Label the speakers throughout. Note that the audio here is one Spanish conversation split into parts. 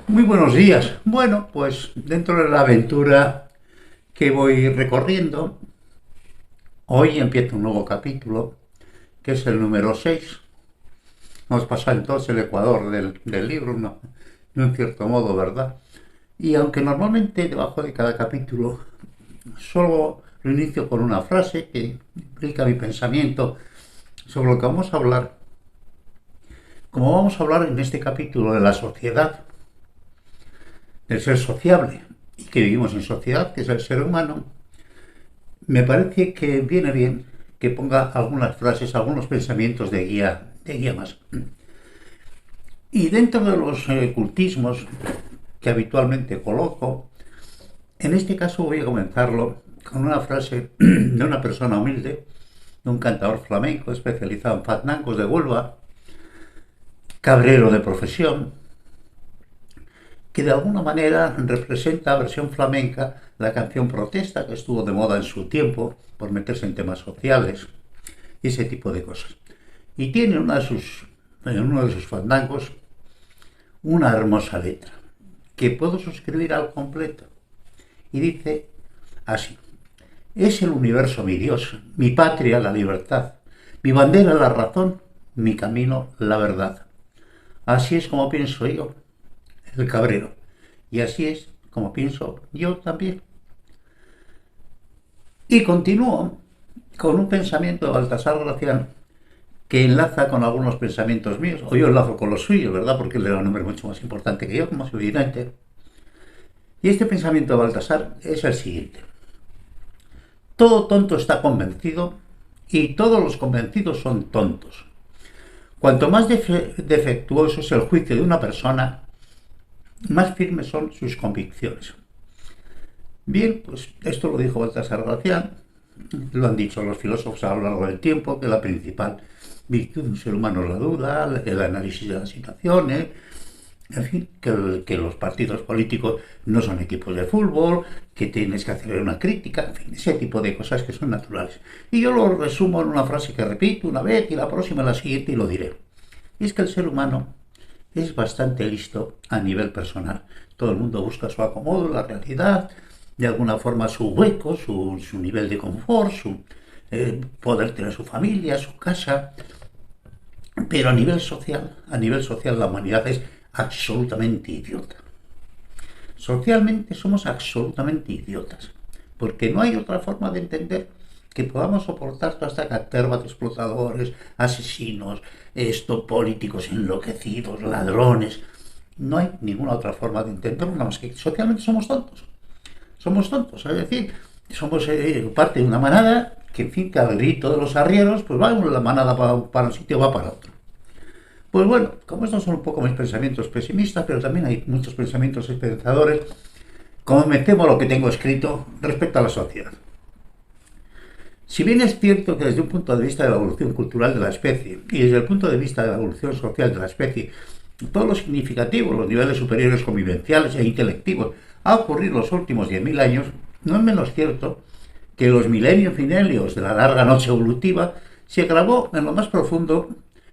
Speaker 1: Muy buenos días. Bueno, pues dentro de la aventura que voy recorriendo, hoy empieza un nuevo capítulo, que es el número 6. Hemos pasado entonces el ecuador del libro, ¿no? De un cierto modo, ¿verdad? Y aunque normalmente debajo de cada capítulo solo lo inicio con una frase que implica mi pensamiento sobre lo que vamos a hablar, como vamos a hablar en este capítulo de la sociedad, del ser sociable, y que vivimos en sociedad, que es el ser humano, me parece que viene bien que ponga algunas frases, algunos pensamientos de guía más. Y dentro de los cultismos que habitualmente coloco, en este caso voy a comenzarlo con una frase de una persona humilde, de un cantador flamenco especializado en fandangos de Huelva, cabrero de profesión, que de alguna manera representa versión flamenca la canción protesta que estuvo de moda en su tiempo por meterse en temas sociales y ese tipo de cosas. Y tiene en uno de sus fandangos una hermosa letra que puedo suscribir al completo. Y dice así: es el universo mi Dios, mi patria la libertad, mi bandera la razón, mi camino la verdad. Así es como pienso yo, el cabrero. Y así es como pienso yo también. Y continúo con un pensamiento de Baltasar Gracián que enlaza con algunos pensamientos míos, o yo enlazo con los suyos, ¿verdad? Porque él era un hombre mucho más importante que yo, como es evidente. Y este pensamiento de Baltasar es el siguiente: todo tonto está convencido y todos los convencidos son tontos. Cuanto más defectuoso es el juicio de una persona, más firmes son sus convicciones. Bien, pues esto lo dijo Baltasar Gracián, lo han dicho los filósofos a lo largo del tiempo, que la principal virtud de un ser humano es la duda, el análisis de las situaciones, en fin, que los partidos políticos no son equipos de fútbol, que tienes que hacer una crítica, en fin, ese tipo de cosas que son naturales. Y yo lo resumo en una frase que repito una vez y la próxima, la siguiente, y lo diré. Y es que el ser humano es bastante listo a nivel personal. Todo el mundo busca su acomodo, la realidad, de alguna forma su hueco, su nivel de confort, su poder tener su familia, su casa. Pero a nivel social la humanidad es absolutamente idiota. Socialmente somos absolutamente idiotas, porque no hay otra forma de entender que podamos soportar toda esta caterva de explotadores, asesinos, políticos enloquecidos, ladrones. No hay ninguna otra forma de entenderlo, nada más que socialmente somos tontos. Somos tontos, es decir, somos parte de una manada que, en fin, que al grito de los arrieros, pues va la manada para un sitio, va para otro. Pues bueno, como estos son un poco mis pensamientos pesimistas, pero también hay muchos pensamientos esperanzadores, como me temo lo que tengo escrito respecto a la sociedad. Si bien es cierto que desde un punto de vista de la evolución cultural de la especie y desde el punto de vista de la evolución social de la especie, todo lo significativo, los niveles superiores convivenciales e intelectivos, ha ocurrido en los últimos 10.000 años, no es menos cierto que los milenios finelios de la larga noche evolutiva se grabó en lo más profundo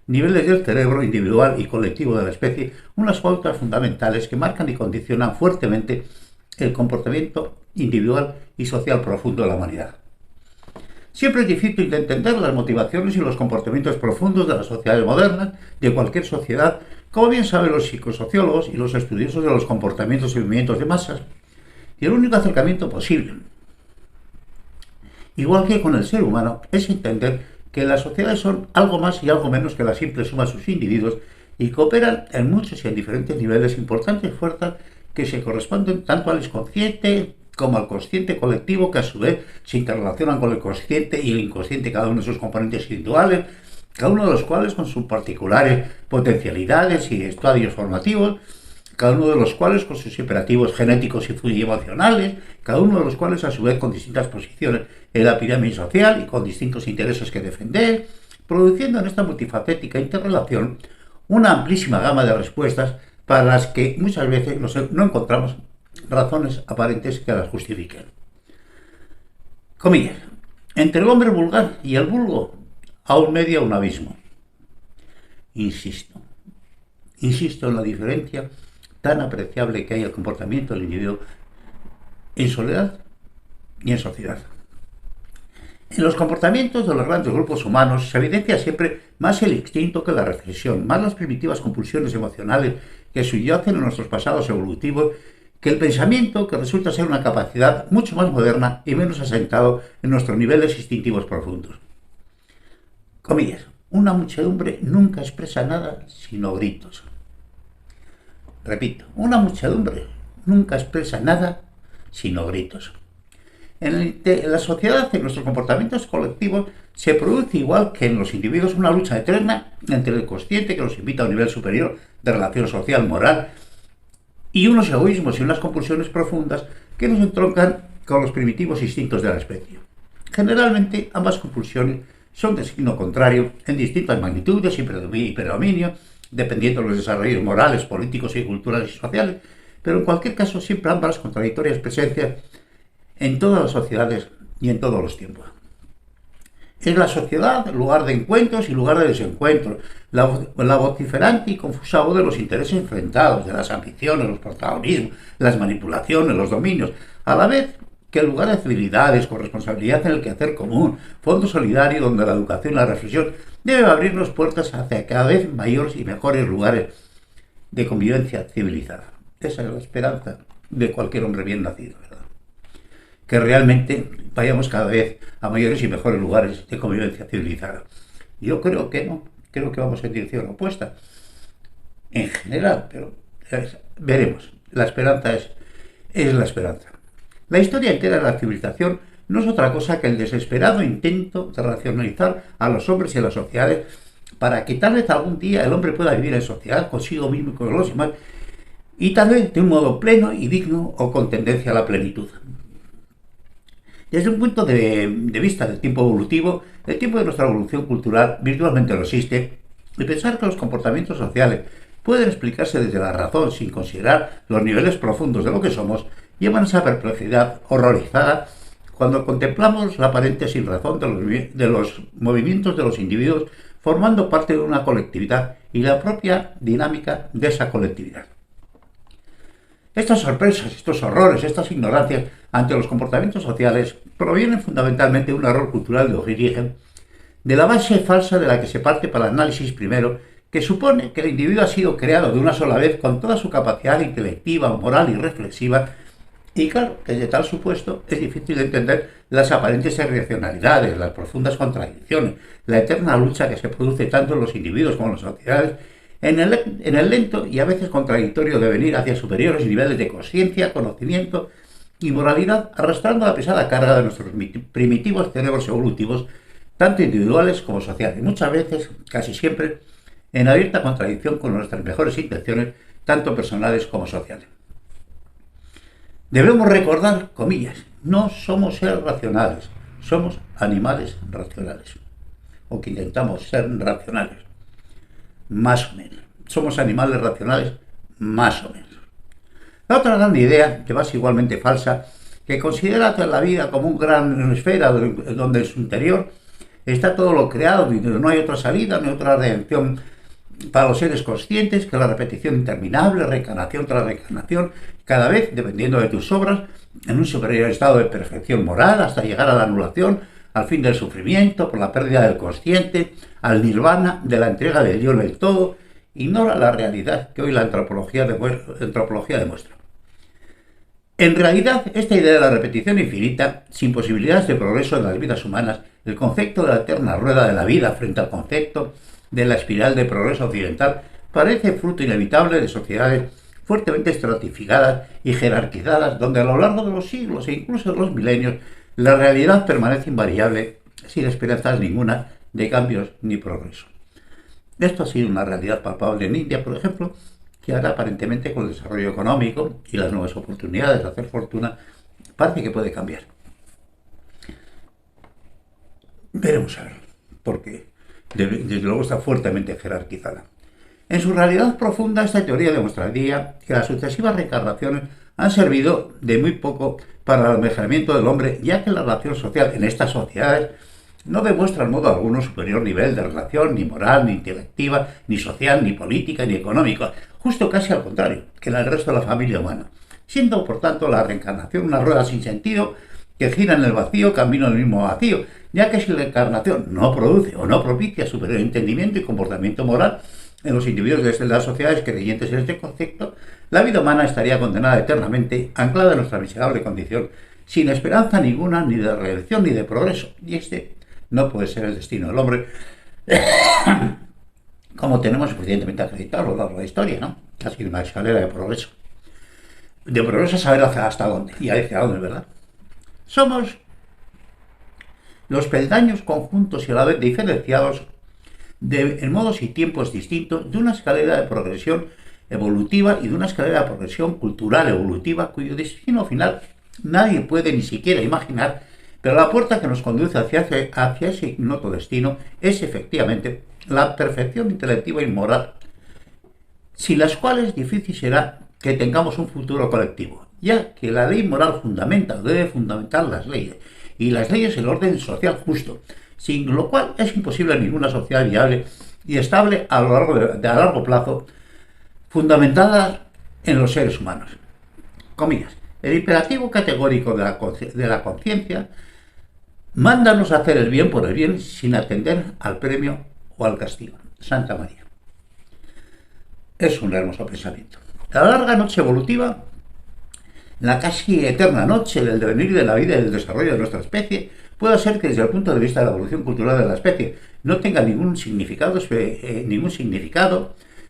Speaker 1: niveles del cerebro individual y colectivo de la especie unas pautas fundamentales que marcan y condicionan fuertemente el comportamiento individual y social profundo de la humanidad. Siempre es difícil de entender las motivaciones y los comportamientos profundos de las sociedades modernas, de cualquier sociedad, como bien saben los psicosociólogos y los estudiosos de los comportamientos y movimientos de masas. Y el único acercamiento posible, igual que con el ser humano, es entender que las sociedades son algo más y algo menos que la simple suma de sus individuos y cooperan en muchos y en diferentes niveles importantes fuerzas que se corresponden tanto al inconsciente como al consciente colectivo, que a su vez se interrelacionan con el consciente y el inconsciente, cada uno de sus componentes individuales, cada uno de los cuales con sus particulares potencialidades y estadios formativos, cada uno de los cuales con sus imperativos genéticos y emocionales, cada uno de los cuales a su vez con distintas posiciones en la pirámide social y con distintos intereses que defender, produciendo en esta multifacética interrelación una amplísima gama de respuestas para las que muchas veces no encontramos razones aparentes que las justifiquen. Comillas. Entre el hombre vulgar y el vulgo aún media un abismo. Insisto en la diferencia tan apreciable que hay el comportamiento del individuo en soledad y en sociedad. En los comportamientos de los grandes grupos humanos se evidencia siempre más el instinto que la reflexión, más las primitivas compulsiones emocionales que subyacen en nuestros pasados evolutivos, que el pensamiento, que resulta ser una capacidad mucho más moderna y menos asentado en nuestros niveles instintivos profundos. Comillas, una muchedumbre nunca expresa nada sino gritos. Repito, una muchedumbre nunca expresa nada sino gritos. En la sociedad, en nuestros comportamientos colectivos, se produce igual que en los individuos una lucha eterna entre el consciente que nos invita a un nivel superior de relación social, moral, y unos egoísmos y unas compulsiones profundas que nos entroncan con los primitivos instintos de la especie. Generalmente, ambas compulsiones son de signo contrario en distintas magnitudes y predominio, dependiendo de los desarrollos morales, políticos y culturales y sociales, pero en cualquier caso siempre ambas contradictorias presencias en todas las sociedades y en todos los tiempos. Es la sociedad lugar de encuentros y lugar de desencuentros, la vociferante y confusa voz de los intereses enfrentados, de las ambiciones, los protagonismos, las manipulaciones, los dominios, a la vez que el lugar de civilidades, corresponsabilidad en el quehacer común, fondo solidario donde la educación y la reflexión debe abrirnos puertas hacia cada vez mayores y mejores lugares de convivencia civilizada. Esa es la esperanza de cualquier hombre bien nacido, ¿verdad? Que realmente vayamos cada vez a mayores y mejores lugares de convivencia civilizada. Yo creo que no, creo que vamos en dirección opuesta, en general, pero veremos. La esperanza es la esperanza. La historia entera de la civilización no es otra cosa que el desesperado intento de racionalizar a los hombres y a las sociedades para que tal vez algún día el hombre pueda vivir en sociedad consigo mismo y con los demás, y tal vez de un modo pleno y digno o con tendencia a la plenitud. Desde un punto de vista del tiempo evolutivo, el tiempo de nuestra evolución cultural virtualmente no existe, y pensar que los comportamientos sociales pueden explicarse desde la razón sin considerar los niveles profundos de lo que somos, llevan a esa perplejidad horrorizada cuando contemplamos la aparente sinrazón de los movimientos de los individuos formando parte de una colectividad y la propia dinámica de esa colectividad. Estas sorpresas, estos horrores, estas ignorancias ante los comportamientos sociales provienen fundamentalmente de un error cultural de origen, de la base falsa de la que se parte para el análisis primero, que supone que el individuo ha sido creado de una sola vez con toda su capacidad intelectiva, moral y reflexiva, y claro, que de tal supuesto es difícil de entender las aparentes irracionalidades, las profundas contradicciones, la eterna lucha que se produce tanto en los individuos como en las sociedades, en el lento y a veces contradictorio devenir hacia superiores niveles de conciencia, conocimiento y moralidad, arrastrando la pesada carga de nuestros primitivos cerebros evolutivos, tanto individuales como sociales, y muchas veces, casi siempre, en abierta contradicción con nuestras mejores intenciones, tanto personales como sociales. Debemos recordar, comillas, no somos seres racionales, somos animales racionales, o que intentamos ser racionales. Más o menos. Somos animales racionales, más o menos. La otra gran idea, que va a ser igualmente falsa, que considera toda la vida como una gran esfera donde en su interior está todo lo creado y no hay otra salida, ni otra redención para los seres conscientes que la repetición interminable, reencarnación tras reencarnación, cada vez, dependiendo de tus obras, en un superior estado de perfección moral hasta llegar a la anulación, al fin del sufrimiento, por la pérdida del consciente, al nirvana de la entrega del yo en el todo, ignora la realidad que hoy la antropología demuestra. En realidad, esta idea de la repetición infinita, sin posibilidades de progreso en las vidas humanas, el concepto de la eterna rueda de la vida frente al concepto de la espiral de progreso occidental, parece fruto inevitable de sociedades fuertemente estratificadas y jerarquizadas, donde a lo largo de los siglos e incluso de los milenios, la realidad permanece invariable, sin esperanzas ninguna de cambios ni progreso. Esto ha sido una realidad palpable en India, por ejemplo, que ahora aparentemente con el desarrollo económico y las nuevas oportunidades de hacer fortuna, parece que puede cambiar. Veremos a ver, porque desde luego está fuertemente jerarquizada. En su realidad profunda, esta teoría demostraría que las sucesivas reencarnaciones han servido de muy poco para el mejoramiento del hombre, ya que la relación social en estas sociedades no demuestra en modo alguno superior nivel de relación, ni moral, ni intelectiva, ni social, ni política, ni económica, justo casi al contrario que en el resto de la familia humana, siendo por tanto la reencarnación una rueda sin sentido que gira en el vacío camino al mismo vacío, ya que si la encarnación no produce o no propicia superior entendimiento y comportamiento moral en los individuos de las sociedades creyentes en este concepto, la vida humana estaría condenada eternamente, anclada en nuestra miserable condición, sin esperanza ninguna ni de redención ni de progreso. Y este no puede ser el destino del hombre, como tenemos suficientemente acreditado a lo largo de la historia, ¿no? Casi una escalera de progreso. De progreso a saber hasta dónde, y hacia dónde, ¿verdad? Somos los peldaños conjuntos y a la vez diferenciados en modos y tiempos distintos de una escalera de progresión evolutiva y de una escalera de progresión cultural evolutiva cuyo destino final nadie puede ni siquiera imaginar, pero la puerta que nos conduce hacia ese ignoto destino es efectivamente la perfección intelectiva y moral, sin las cuales difícil será que tengamos un futuro colectivo, ya que la ley moral fundamenta o debe fundamentar las leyes, y las leyes el orden social justo, sin lo cual es imposible ninguna sociedad viable y estable a largo plazo, fundamentada en los seres humanos. Comillas. El imperativo categórico de la conciencia mándanos a hacer el bien por el bien sin atender al premio o al castigo. Santa María. Es un hermoso pensamiento. La larga noche evolutiva, la casi eterna noche del devenir de la vida y del desarrollo de nuestra especie, puede ser que desde el punto de vista de la evolución cultural de la especie no tenga ningún significado,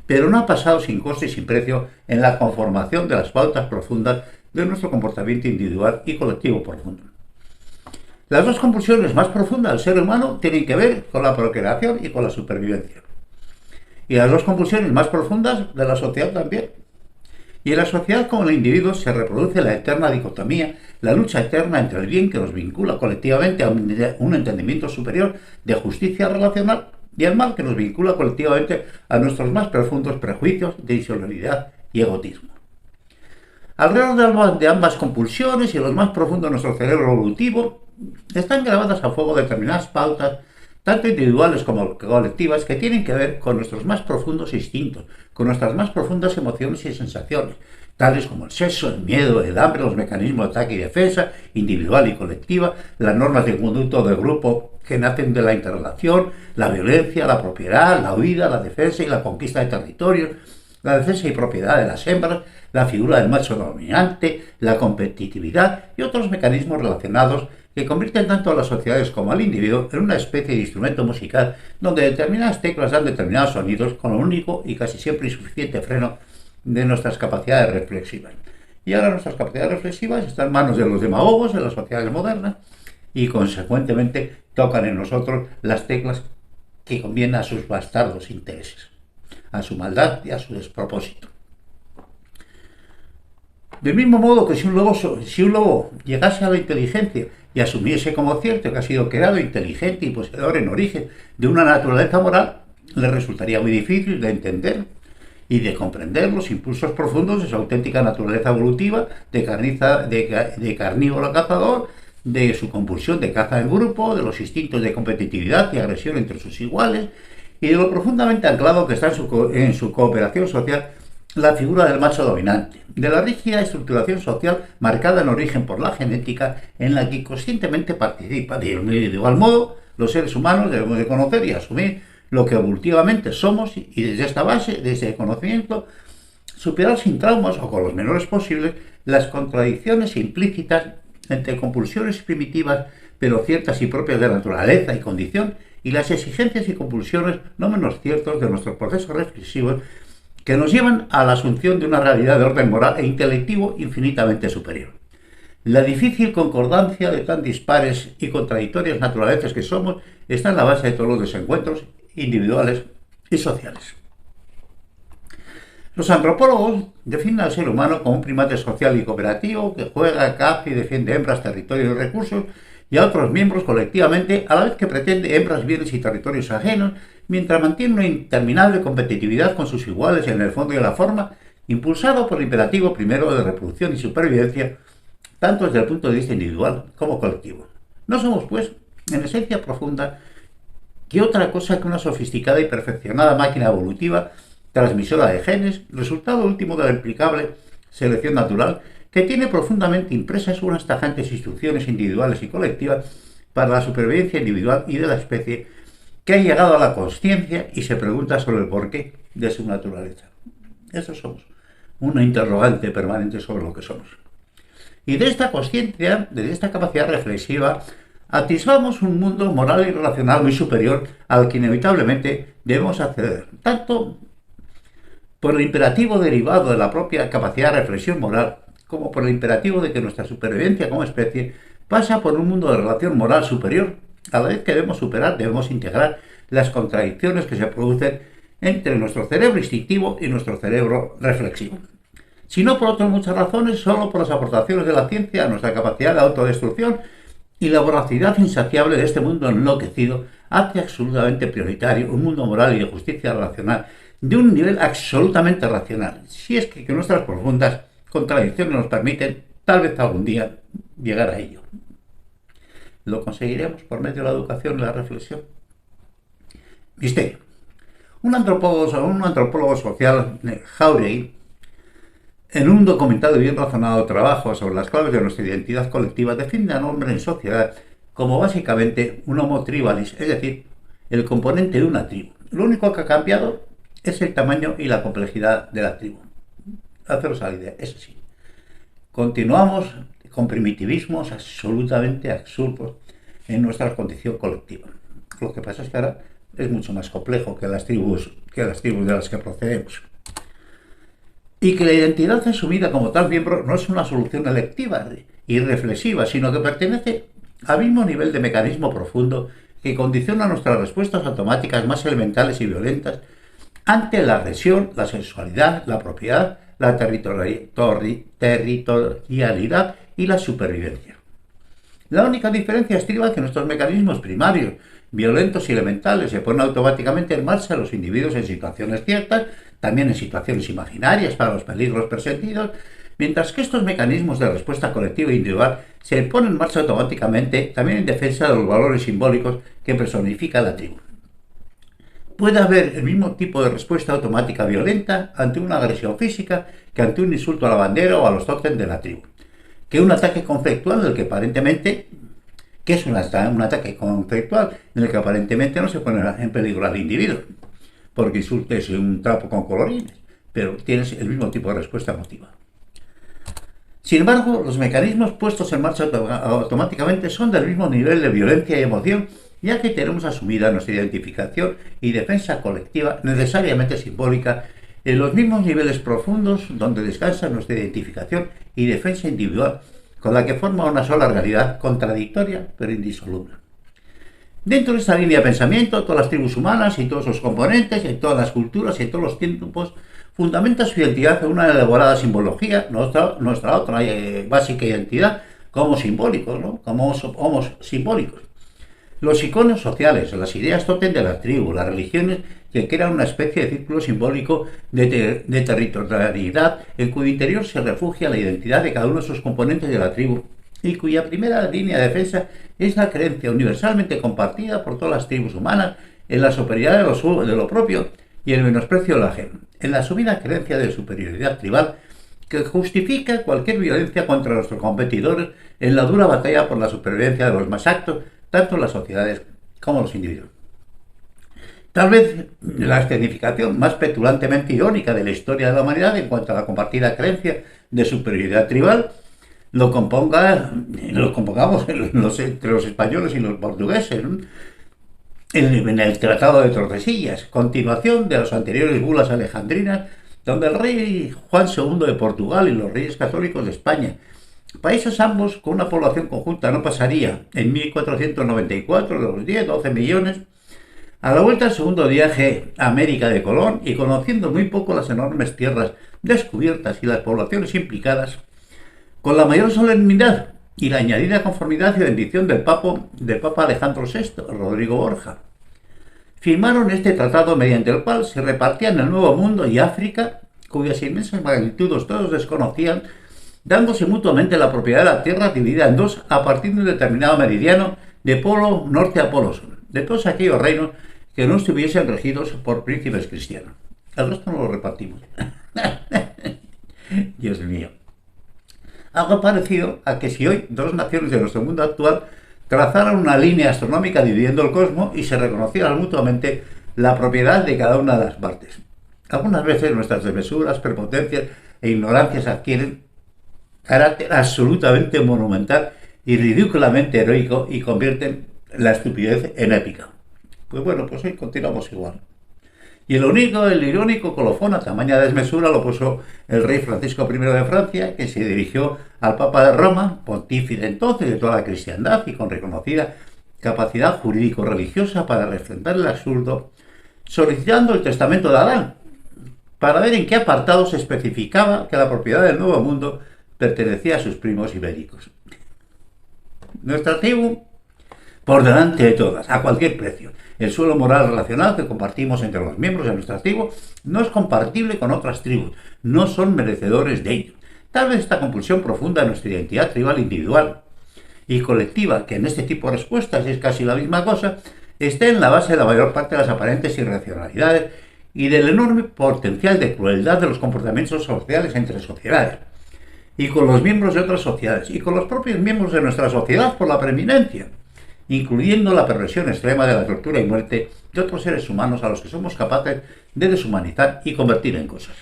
Speaker 1: pero no ha pasado sin coste y sin precio en la conformación de las pautas profundas de nuestro comportamiento individual y colectivo profundo. Las dos compulsiones más profundas del ser humano tienen que ver con la procreación y con la supervivencia. Y las dos compulsiones más profundas de la sociedad también. Y en la sociedad como en el individuo se reproduce la eterna dicotomía, la lucha eterna entre el bien que nos vincula colectivamente a un entendimiento superior de justicia relacional y el mal que nos vincula colectivamente a nuestros más profundos prejuicios de insonoridad y egotismo. Alrededor de ambas compulsiones y en lo más profundo de nuestro cerebro evolutivo están grabadas a fuego determinadas pautas, tanto individuales como colectivas, que tienen que ver con nuestros más profundos instintos, con nuestras más profundas emociones y sensaciones, tales como el sexo, el miedo, el hambre, los mecanismos de ataque y defensa, individual y colectiva, las normas de conducta de grupo que nacen de la interrelación, la violencia, la propiedad, la huida, la defensa y la conquista de territorios, la defensa y propiedad de las hembras, la figura del macho dominante, la competitividad y otros mecanismos relacionados que convierten tanto a las sociedades como al individuo en una especie de instrumento musical donde determinadas teclas dan determinados sonidos con el único y casi siempre insuficiente freno de nuestras capacidades reflexivas. Y ahora nuestras capacidades reflexivas están en manos de los demagogos en las sociedades modernas y consecuentemente tocan en nosotros las teclas que convienen a sus bastardos intereses, a su maldad y a su despropósito. Del mismo modo que si un lobo llegase a la inteligencia y asumiese como cierto que ha sido creado inteligente y poseedor en origen de una naturaleza moral, le resultaría muy difícil de entender y de comprender los impulsos profundos de su auténtica naturaleza evolutiva de carnívoro cazador, de su compulsión de caza en grupo, de los instintos de competitividad y agresión entre sus iguales, y de lo profundamente anclado que está en su cooperación social la figura del macho dominante, de la rígida estructuración social marcada en origen por la genética en la que conscientemente participa. De igual modo, los seres humanos debemos de conocer y asumir lo que evolutivamente somos y desde esta base, desde el conocimiento, superar sin traumas o con los menores posibles las contradicciones implícitas entre compulsiones primitivas pero ciertas y propias de naturaleza y condición y las exigencias y compulsiones no menos ciertos de nuestros procesos reflexivos que nos llevan a la asunción de una realidad de orden moral e intelectivo infinitamente superior. La difícil concordancia de tan dispares y contradictorias naturalezas que somos está en la base de todos los desencuentros individuales y sociales. Los antropólogos definen al ser humano como un primate social y cooperativo que juega, caza y defiende hembras, territorios y recursos, y a otros miembros colectivamente, a la vez que pretende hembras, bienes y territorios ajenos, mientras mantiene una interminable competitividad con sus iguales en el fondo y en la forma, impulsado por el imperativo primero de reproducción y supervivencia, tanto desde el punto de vista individual como colectivo. No somos, pues, en esencia profunda, que otra cosa que una sofisticada y perfeccionada máquina evolutiva, transmisora de genes, resultado último de la implicable selección natural, que tiene profundamente impresas unas tajantes instrucciones individuales y colectivas para la supervivencia individual y de la especie, que ha llegado a la consciencia y se pregunta sobre el porqué de su naturaleza. Eso somos, una interrogante permanente sobre lo que somos. Y de esta consciencia, de esta capacidad reflexiva, atisbamos un mundo moral y relacional muy superior al que inevitablemente debemos acceder, tanto por el imperativo derivado de la propia capacidad de reflexión moral, como por el imperativo de que nuestra supervivencia como especie pasa por un mundo de relación moral superior, a la vez que debemos integrar las contradicciones que se producen entre nuestro cerebro instintivo y nuestro cerebro reflexivo. Si no por otras muchas razones, solo por las aportaciones de la ciencia a nuestra capacidad de autodestrucción y la voracidad insaciable de este mundo enloquecido hace absolutamente prioritario un mundo moral y de justicia relacional de un nivel absolutamente racional, si es que nuestras profundas contradicciones nos permiten tal vez algún día llegar a ello. ¿Lo conseguiremos por medio de la educación y la reflexión? Misterio. Un antropólogo social, Jauregui, en un documentado y bien razonado trabajo sobre las claves de nuestra identidad colectiva, define al hombre en sociedad como básicamente un homo tribalis, es decir, el componente de una tribu. Lo único que ha cambiado es el tamaño y la complejidad de la tribu. Haceros a la idea, es así. Continuamos con primitivismos absolutamente absurdos en nuestra condición colectiva. Lo que pasa es que ahora es mucho más complejo que las tribus de las que procedemos. Y que la identidad asumida como tal miembro no es una solución electiva y reflexiva, sino que pertenece al mismo nivel de mecanismo profundo que condiciona nuestras respuestas automáticas más elementales y violentas ante la agresión, la sexualidad, la propiedad, la territorialidad y la supervivencia. La única diferencia estriba en que nuestros mecanismos primarios, violentos y elementales, se ponen automáticamente en marcha los individuos en situaciones ciertas, también en situaciones imaginarias para los peligros presentidos, mientras que estos mecanismos de respuesta colectiva e individual se ponen en marcha automáticamente también en defensa de los valores simbólicos que personifica la tribu. Puede haber el mismo tipo de respuesta automática violenta ante una agresión física que ante un insulto a la bandera o a los tótems de la tribu, que un ataque conflictual del que aparentemente un ataque conflictual en el que aparentemente no se pone en peligro al individuo, porque insultes un trapo con colorines, pero tienes el mismo tipo de respuesta emotiva. Sin embargo, los mecanismos puestos en marcha automáticamente son del mismo nivel de violencia y emoción, ya que tenemos asumida nuestra identificación y defensa colectiva necesariamente simbólica en los mismos niveles profundos donde descansa nuestra identificación y defensa individual, con la que forma una sola realidad contradictoria pero indisoluble. Dentro de esta línea de pensamiento, todas las tribus humanas y todos sus componentes, en todas las culturas y en todos los tiempos, fundamenta su identidad en una elaborada simbología, nuestra otra básica identidad, como simbólicos, ¿no? Como homos simbólicos. Los iconos sociales, las ideas tótem de la tribu, las religiones que crean una especie de círculo simbólico de territorialidad en cuyo interior se refugia la identidad de cada uno de sus componentes de la tribu y cuya primera línea de defensa es la creencia universalmente compartida por todas las tribus humanas en la superioridad de lo propio y el menosprecio del ajeno, en la asumida creencia de superioridad tribal que justifica cualquier violencia contra nuestros competidores en la dura batalla por la supervivencia de los más actos, tanto las sociedades como los individuos. Tal vez la escenificación más petulantemente irónica de la historia de la humanidad en cuanto a la compartida creencia de superioridad tribal lo compongamos entre los españoles y los portugueses, ¿no? En el Tratado de Tordesillas, continuación de las anteriores bulas alejandrinas, donde el rey Juan II de Portugal y los reyes católicos de España, países ambos con una población conjunta no pasaría en 1494 de los 10-12 millones, a la vuelta del segundo viaje a América de Colón y conociendo muy poco las enormes tierras descubiertas y las poblaciones implicadas, con la mayor solemnidad y la añadida conformidad y bendición del Papa Alejandro VI, Rodrigo Borja, firmaron este tratado mediante el cual se repartían el Nuevo Mundo y África, cuyas inmensas magnitudes todos desconocían, dándose mutuamente la propiedad de la tierra dividida en dos a partir de un determinado meridiano de polo norte a polo sur, de todos aquellos reinos que no estuviesen regidos por príncipes cristianos. El resto no lo repartimos. Dios mío. Algo parecido a que si hoy dos naciones de nuestro mundo actual trazaran una línea astronómica dividiendo el cosmos y se reconocieran mutuamente la propiedad de cada una de las partes. Algunas veces nuestras desmesuras, prepotencias e ignorancias adquieren carácter absolutamente monumental y ridículamente heroico y convierten la estupidez en épica. Pues bueno, pues hoy continuamos igual. Y el irónico colofón a tamaña desmesura lo puso el rey Francisco I de Francia, que se dirigió al Papa de Roma, pontífice entonces de toda la cristiandad y con reconocida capacidad jurídico-religiosa para refrendar el absurdo, solicitando el testamento de Adán, para ver en qué apartado se especificaba que la propiedad del Nuevo Mundo pertenecía a sus primos ibéricos. Nuestra tribu, por delante de todas, a cualquier precio. El suelo moral relacional que compartimos entre los miembros de nuestra tribu no es compartible con otras tribus, no son merecedores de ello. Tal vez esta compulsión profunda de nuestra identidad tribal individual y colectiva, que en este tipo de respuestas es casi la misma cosa, esté en la base de la mayor parte de las aparentes irracionalidades y del enorme potencial de crueldad de los comportamientos sociales entre sociedades, y con los miembros de otras sociedades, y con los propios miembros de nuestra sociedad por la preeminencia, incluyendo la perversión extrema de la tortura y muerte de otros seres humanos a los que somos capaces de deshumanizar y convertir en cosas.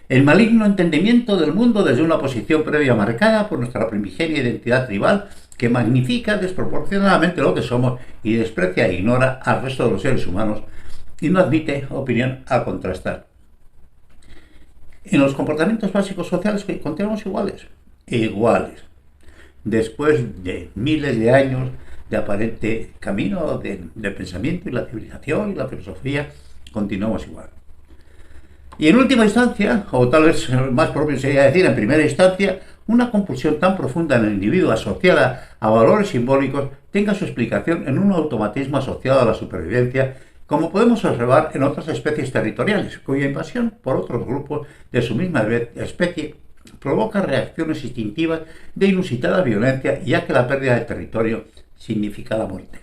Speaker 1: El maligno entendimiento del mundo desde una posición previa marcada por nuestra primigenia identidad tribal que magnifica desproporcionadamente lo que somos y desprecia e ignora al resto de los seres humanos y no admite opinión a contrastar. En los comportamientos básicos sociales que continuamos iguales, después de miles de años de aparente camino de pensamiento y la civilización y la filosofía, continuamos igual. Y en última instancia, o tal vez más propio sería decir en primera instancia, una compulsión tan profunda en el individuo asociada a valores simbólicos tenga su explicación en un automatismo asociado a la supervivencia, como podemos observar en otras especies territoriales, cuya invasión por otros grupos de su misma especie provoca reacciones instintivas de inusitada violencia, ya que la pérdida de territorio significa la muerte.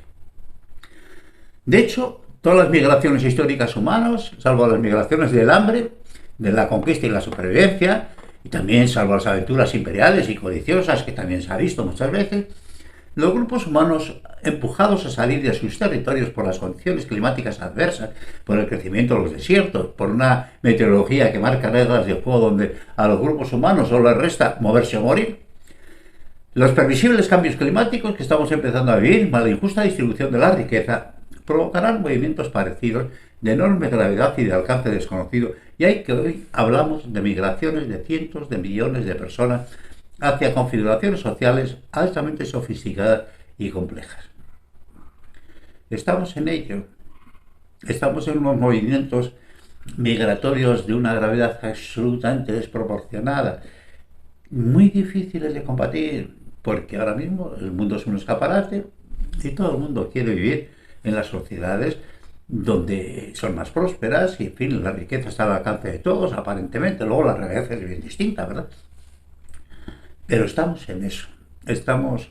Speaker 1: De hecho, todas las migraciones históricas humanas, salvo las migraciones del hambre, de la conquista y la supervivencia, y también salvo las aventuras imperiales y codiciosas, que también se ha visto muchas veces, los grupos humanos empujados a salir de sus territorios por las condiciones climáticas adversas, por el crecimiento de los desiertos, por una meteorología que marca reglas de juego donde a los grupos humanos solo les resta moverse o morir, los previsibles cambios climáticos que estamos empezando a vivir, más la injusta distribución de la riqueza, provocarán movimientos parecidos de enorme gravedad y de alcance desconocido, y hay que hoy hablamos de migraciones de cientos de millones de personas hacia configuraciones sociales altamente sofisticadas y complejas. Estamos en ello, estamos en unos movimientos migratorios de una gravedad absolutamente desproporcionada, muy difíciles de combatir, porque ahora mismo el mundo es un escaparate y todo el mundo quiere vivir en las sociedades donde son más prósperas y, en fin, la riqueza está al alcance de todos, aparentemente. Luego la realidad es bien distinta, ¿verdad? Pero estamos en eso. Estamos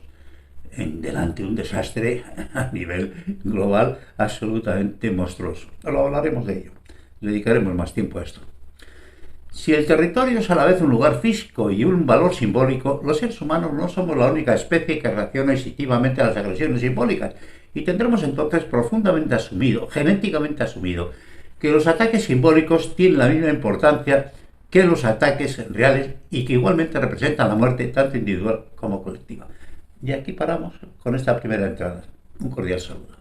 Speaker 1: delante de un desastre a nivel global absolutamente monstruoso. Ahora hablaremos de ello. Dedicaremos más tiempo a esto. Si el territorio es a la vez un lugar físico y un valor simbólico, los seres humanos no somos la única especie que reacciona instintivamente a las agresiones simbólicas, y tendremos entonces profundamente asumido, genéticamente asumido, que los ataques simbólicos tienen la misma importancia que los ataques reales y que igualmente representan la muerte tanto individual como colectiva. Y aquí paramos con esta primera entrada. Un cordial saludo.